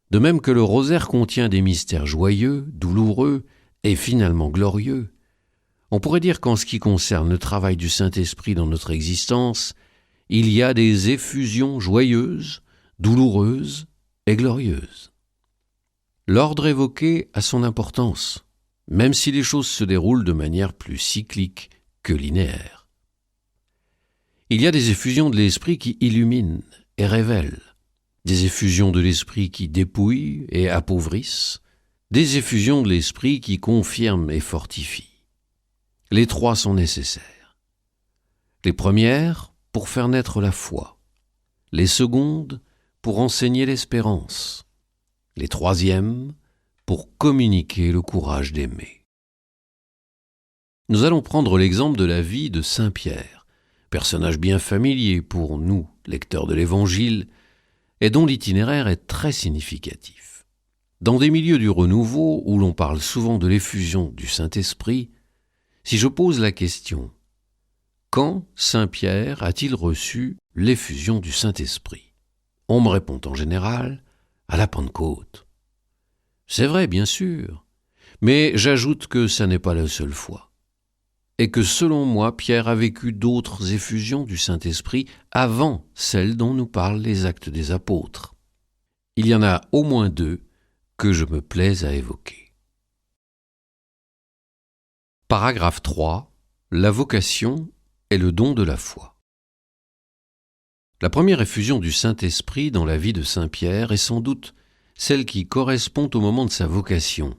De même que le rosaire contient des mystères joyeux, douloureux et finalement glorieux, on pourrait dire qu'en ce qui concerne le travail du Saint-Esprit dans notre existence, il y a des effusions joyeuses, douloureuses et glorieuses. L'ordre évoqué a son importance, même si les choses se déroulent de manière plus cyclique que linéaire. Il y a des effusions de l'esprit qui illuminent et révèlent, des effusions de l'esprit qui dépouillent et appauvrissent, des effusions de l'esprit qui confirment et fortifient. Les trois sont nécessaires. Les premières pour faire naître la foi, les secondes pour enseigner l'espérance, les troisièmes pour communiquer le courage d'aimer. Nous allons prendre l'exemple de la vie de Saint Pierre, personnage bien familier pour nous, lecteurs de l'Évangile, et dont l'itinéraire est très significatif. Dans des milieux du renouveau où l'on parle souvent de l'effusion du Saint-Esprit, si je pose la question « Quand Saint Pierre a-t-il reçu l'effusion du Saint-Esprit ?» On me répond en général « à la Pentecôte ». C'est vrai, bien sûr, mais j'ajoute que ça n'est pas la seule fois. Et que selon moi, Pierre a vécu d'autres effusions du Saint-Esprit avant celles dont nous parlent les Actes des Apôtres. Il y en a au moins 2 que je me plais à évoquer. Paragraphe 3. La vocation est le don de la foi. La première effusion du Saint-Esprit dans la vie de Saint Pierre est sans doute celle qui correspond au moment de sa vocation,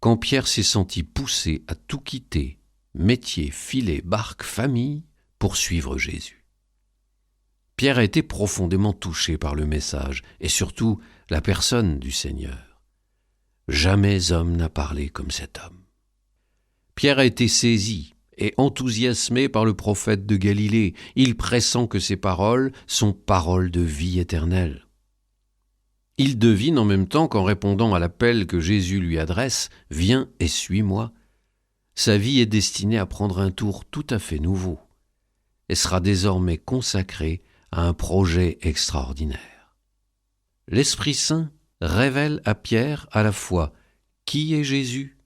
quand Pierre s'est senti poussé à tout quitter, métier, filet, barque, famille, pour suivre Jésus. Pierre a été profondément touché par le message et surtout la personne du Seigneur. Jamais homme n'a parlé comme cet homme. Pierre a été saisi et enthousiasmé par le prophète de Galilée, il pressent que ces paroles sont paroles de vie éternelle. Il devine en même temps qu'en répondant à l'appel que Jésus lui adresse « Viens et suis-moi », sa vie est destinée à prendre un tour tout à fait nouveau et sera désormais consacrée à un projet extraordinaire. L'Esprit Saint révèle à Pierre à la fois qui est Jésus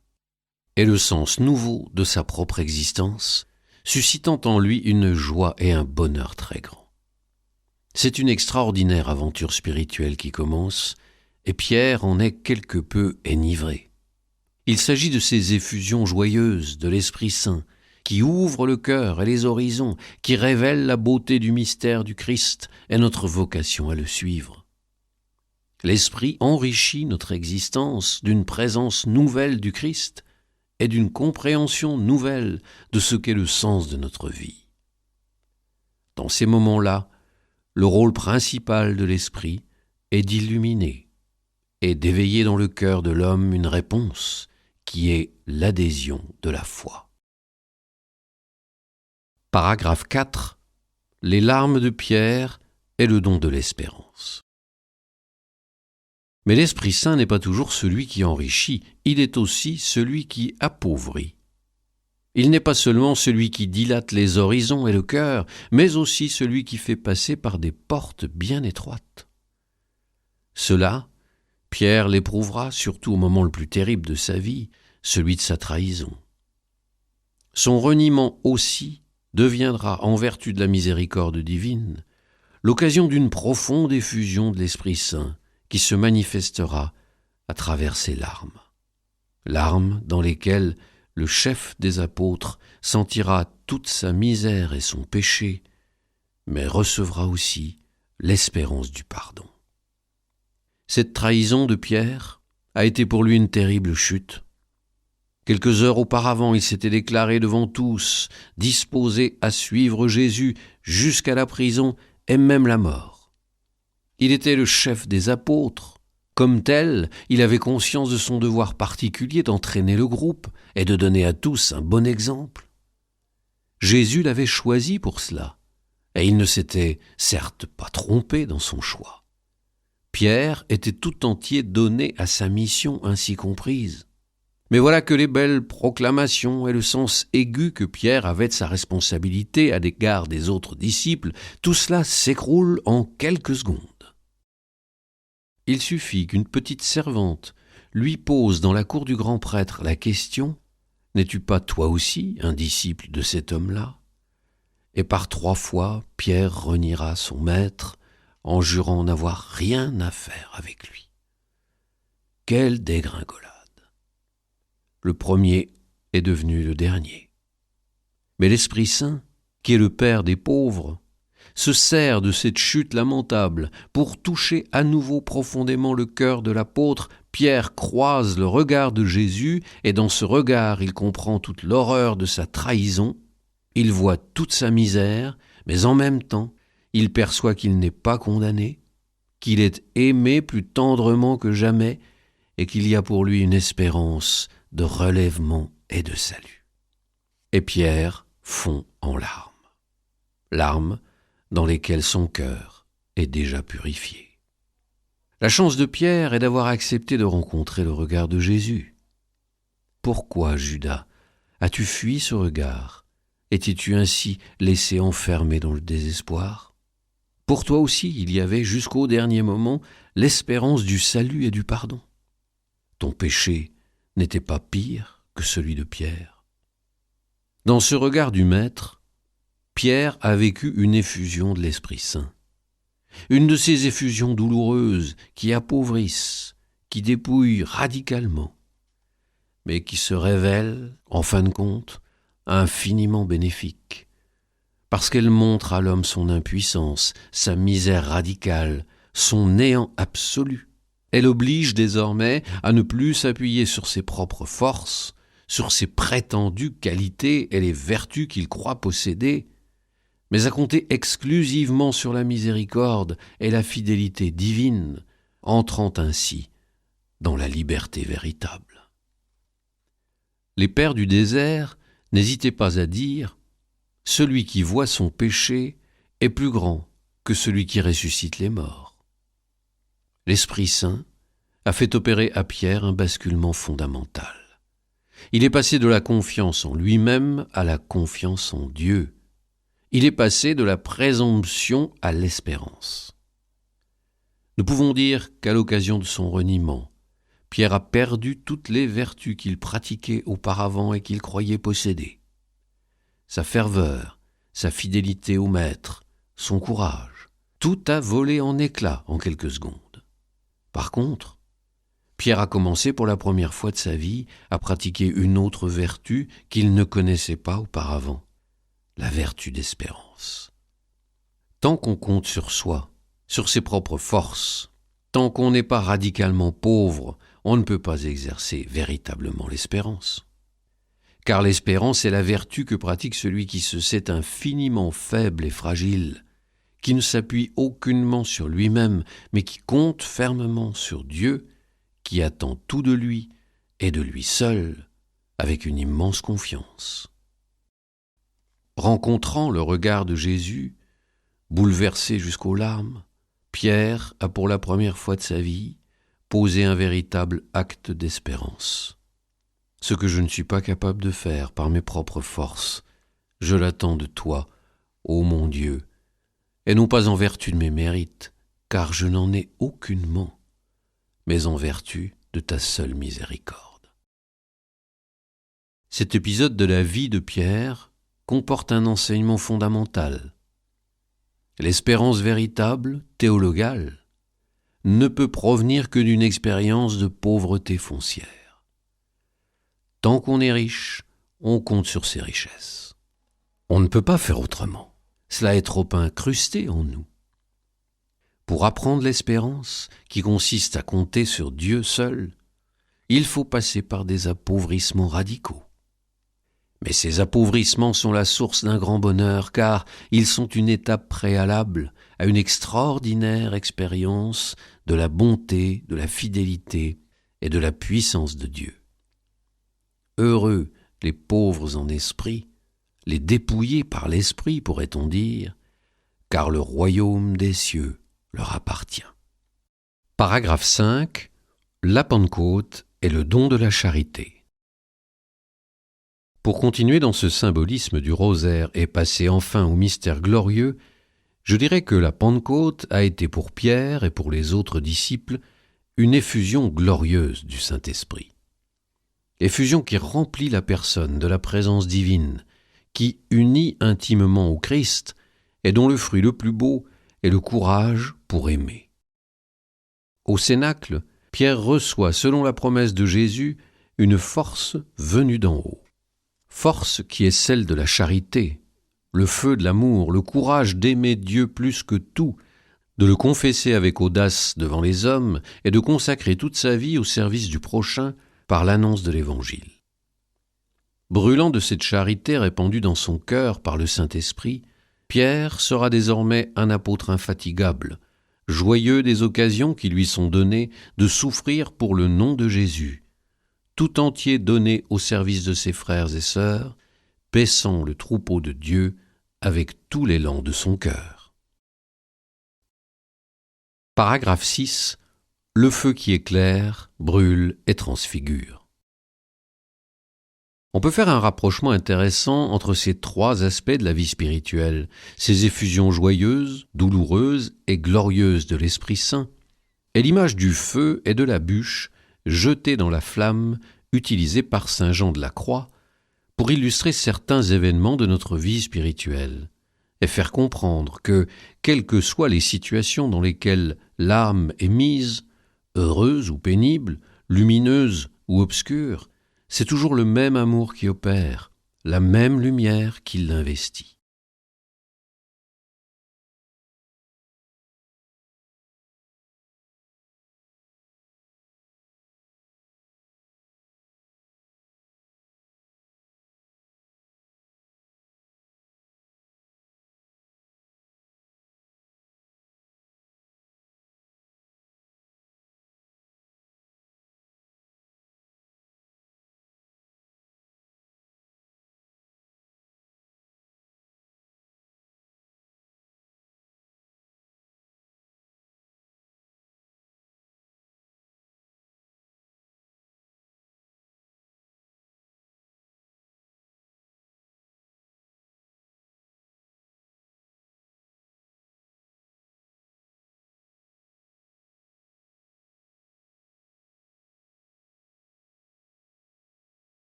et le sens nouveau de sa propre existence, suscitant en lui une joie et un bonheur très grands. C'est une extraordinaire aventure spirituelle qui commence, et Pierre en est quelque peu enivré. Il s'agit de ces effusions joyeuses de l'Esprit Saint qui ouvrent le cœur et les horizons, qui révèlent la beauté du mystère du Christ et notre vocation à le suivre. L'Esprit enrichit notre existence d'une présence nouvelle du Christ et d'une compréhension nouvelle de ce qu'est le sens de notre vie. Dans ces moments-là, le rôle principal de l'Esprit est d'illuminer et d'éveiller dans le cœur de l'homme une réponse qui est l'adhésion de la foi. Paragraphe 4. Les larmes de Pierre et le don de l'espérance. Mais l'Esprit Saint n'est pas toujours celui qui enrichit, il est aussi celui qui appauvrit. Il n'est pas seulement celui qui dilate les horizons et le cœur, mais aussi celui qui fait passer par des portes bien étroites. Cela, Pierre l'éprouvera surtout au moment le plus terrible de sa vie, celui de sa trahison. Son reniement aussi deviendra, en vertu de la miséricorde divine, l'occasion d'une profonde effusion de l'Esprit Saint qui se manifestera à travers ses larmes. Larmes dans lesquelles le chef des apôtres sentira toute sa misère et son péché, mais recevra aussi l'espérance du pardon. Cette trahison de Pierre a été pour lui une terrible chute. Quelques heures auparavant, il s'était déclaré devant tous, disposé à suivre Jésus jusqu'à la prison et même la mort. Il était le chef des apôtres. Comme tel, il avait conscience de son devoir particulier d'entraîner le groupe et de donner à tous un bon exemple. Jésus l'avait choisi pour cela, et il ne s'était certes pas trompé dans son choix. Pierre était tout entier donné à sa mission ainsi comprise. Mais voilà que les belles proclamations et le sens aigu que Pierre avait de sa responsabilité à l'égard des autres disciples, tout cela s'écroule en quelques secondes. il suffit qu'une petite servante lui pose dans la cour du grand prêtre la question « N'es-tu pas toi aussi un disciple de cet homme-là » Et par 3 fois, Pierre reniera son maître en jurant n'avoir rien à faire avec lui. Quelle dégringolade! Le premier est devenu le dernier. Mais l'Esprit Saint, qui est le Père des pauvres, se sert de cette chute lamentable pour toucher à nouveau profondément le cœur de l'apôtre. Pierre croise le regard de Jésus et dans ce regard il comprend toute l'horreur de sa trahison. Il voit toute sa misère, mais en même temps, il perçoit qu'il n'est pas condamné, qu'il est aimé plus tendrement que jamais et qu'il y a pour lui une espérance de relèvement et de salut. Et Pierre fond en larmes. Larmes dans lesquelles son cœur est déjà purifié. La chance de Pierre est d'avoir accepté de rencontrer le regard de Jésus. Pourquoi, Judas, as-tu fui ce regard? Étais-tu ainsi laissé enfermé dans le désespoir? Pour toi aussi, il y avait jusqu'au dernier moment l'espérance du salut et du pardon. Ton péché n'était pas pire que celui de Pierre. Dans ce regard du Maître, Pierre a vécu une effusion de l'Esprit Saint. Une de ces effusions douloureuses qui appauvrissent, qui dépouillent radicalement, mais qui se révèlent, en fin de compte, infiniment bénéfiques, parce qu'elles montrent à l'homme son impuissance, sa misère radicale, son néant absolu. Elle oblige désormais à ne plus s'appuyer sur ses propres forces, sur ses prétendues qualités et les vertus qu'il croit posséder, mais à compter exclusivement sur la miséricorde et la fidélité divine, entrant ainsi dans la liberté véritable. Les pères du désert n'hésitaient pas à dire « Celui qui voit son péché est plus grand que celui qui ressuscite les morts ». L'Esprit Saint a fait opérer à Pierre un basculement fondamental. Il est passé de la confiance en lui-même à la confiance en Dieu. Il est passé de la présomption à l'espérance. Nous pouvons dire qu'à l'occasion de son reniement, Pierre a perdu toutes les vertus qu'il pratiquait auparavant et qu'il croyait posséder. Sa ferveur, sa fidélité au Maître, son courage, tout a volé en éclats en quelques secondes. Par contre, Pierre a commencé pour la première fois de sa vie à pratiquer une autre vertu qu'il ne connaissait pas auparavant, la vertu d'espérance. Tant qu'on compte sur soi, sur ses propres forces, tant qu'on n'est pas radicalement pauvre, on ne peut pas exercer véritablement l'espérance. Car l'espérance est la vertu que pratique celui qui se sait infiniment faible et fragile, qui ne s'appuie aucunement sur lui-même, mais qui compte fermement sur Dieu, qui attend tout de lui et de lui seul, avec une immense confiance. Rencontrant le regard de Jésus, bouleversé jusqu'aux larmes, Pierre a pour la première fois de sa vie posé un véritable acte d'espérance. Ce que je ne suis pas capable de faire par mes propres forces, je l'attends de toi, ô mon Dieu, et non pas en vertu de mes mérites, car je n'en ai aucunement, mais en vertu de ta seule miséricorde. Cet épisode de la vie de Pierre comporte un enseignement fondamental. L'espérance véritable, théologale, ne peut provenir que d'une expérience de pauvreté foncière. Tant qu'on est riche, on compte sur ses richesses. On ne peut pas faire autrement. Cela est trop incrusté en nous. Pour apprendre l'espérance, qui consiste à compter sur Dieu seul, il faut passer par des appauvissements radicaux. Mais ces appauvissements sont la source d'un grand bonheur, car ils sont une étape préalable à une extraordinaire expérience de la bonté, de la fidélité et de la puissance de Dieu. Heureux les pauvres en esprit, les dépouillés par l'esprit, pourrait-on dire, car le royaume des cieux leur appartient. Paragraphe 5. La Pentecôte est le don de la charité. Pour continuer dans ce symbolisme du rosaire et passer enfin au mystère glorieux, je dirais que la Pentecôte a été pour Pierre et pour les autres disciples une effusion glorieuse du Saint-Esprit. Effusion qui remplit la personne de la présence divine, qui unit intimement au Christ et dont le fruit le plus beau est le courage pour aimer. Au Cénacle, Pierre reçoit, selon la promesse de Jésus, une force venue d'en haut. Force qui est celle de la charité, le feu de l'amour, le courage d'aimer Dieu plus que tout, de le confesser avec audace devant les hommes et de consacrer toute sa vie au service du prochain par l'annonce de l'Évangile. Brûlant de cette charité répandue dans son cœur par le Saint-Esprit, Pierre sera désormais un apôtre infatigable, joyeux des occasions qui lui sont données de souffrir pour le nom de Jésus, tout entier donné au service de ses frères et sœurs, paissant le troupeau de Dieu avec tout l'élan de son cœur. Paragraphe 6. Le feu qui éclaire, brûle et transfigure. On peut faire un rapprochement intéressant entre ces trois aspects de la vie spirituelle, ces effusions joyeuses, douloureuses et glorieuses de l'Esprit Saint, et l'image du feu et de la bûche jetée dans la flamme utilisée par saint Jean de la Croix pour illustrer certains événements de notre vie spirituelle, et faire comprendre que, quelles que soient les situations dans lesquelles l'âme est mise, heureuse ou pénible, lumineuse ou obscure, c'est toujours le même amour qui opère, la même lumière qui l'investit.